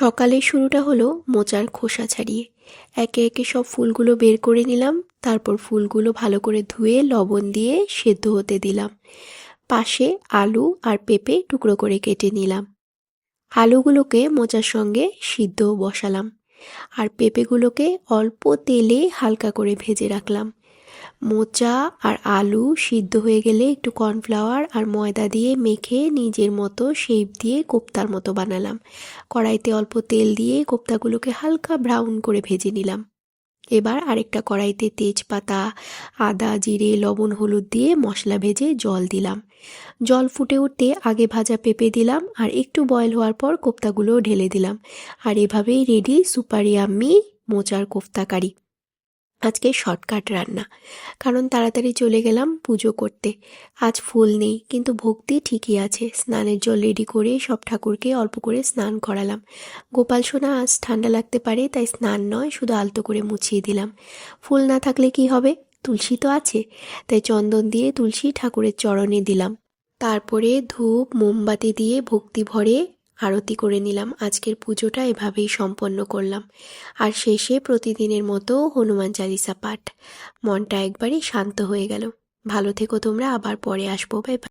সকালের শুরুটা হলো মোচার খোসা ছাড়িয়ে। একে একে সব ফুলগুলো বের করে নিলাম। তারপর ফুলগুলো ভালো করে ধুয়ে লবণ দিয়ে সেদ্ধ হতে দিলাম। পাশে আলু আর পেঁপে টুকরো করে কেটে নিলাম। আলুগুলোকে মোচার সঙ্গে সিদ্ধ বসালাম, আর পেঁপেগুলোকে অল্প তেলে হালকা করে ভেজে রাখলাম। মোচা আর আলু সিদ্ধ হয়ে গেলে একটু কর্নফ্লাওয়ার আর ময়দা দিয়ে মেখে নিজের মতো শেপ দিয়ে কোপ্তার মতো বানালাম। কড়াইতে অল্প তেল দিয়ে কোপ্তাগুলোকে হালকা ব্রাউন করে ভেজে নিলাম। এবার আরেকটা কড়াইতে তেজপাতা, আদা, জিরে, লবণ, হলুদ দিয়ে মশলা ভেজে জল দিলাম। জল ফুটে উঠতে আগে ভাজা পেঁপে দিলাম, আর একটু বয়েল হওয়ার পর কোপ্তাগুলোও ঢেলে দিলাম। আর এভাবেই রেডি সুপার ইয়াম্মি মোচার কোফতা কারি। আজকে শর্টকাট রান্না, কারণ তাড়াতাড়ি চলে গেলাম পুজো করতে। আজ ফুল নেই, কিন্তু ভক্তি ঠিকই আছে। স্নানের জল রেডি করে সব ঠাকুরকে অল্প করে স্নান করালাম। গোপাল সোনা আজ ঠান্ডা লাগতে পারে, তাই স্নান নয়, শুধু আলতো করে মুছিয়ে দিলাম। ফুল না থাকলে কি হবে, তুলসী তো আছে, তাই চন্দন দিয়ে তুলসী ঠাকুরের চরণে দিলাম। তারপরে ধূপ মোমবাতি দিয়ে ভক্তি ভরে আরতি করে নিলাম। আজকের পুজোটা এভাবেই সম্পন্ন করলাম। আর শেষে প্রতিদিনের মতো হনুমান চালিসা পাঠ। মনটা একবারই শান্ত হয়ে গেল। ভালো থেকো তোমরা, আবার পরে আসবো। Bye bye.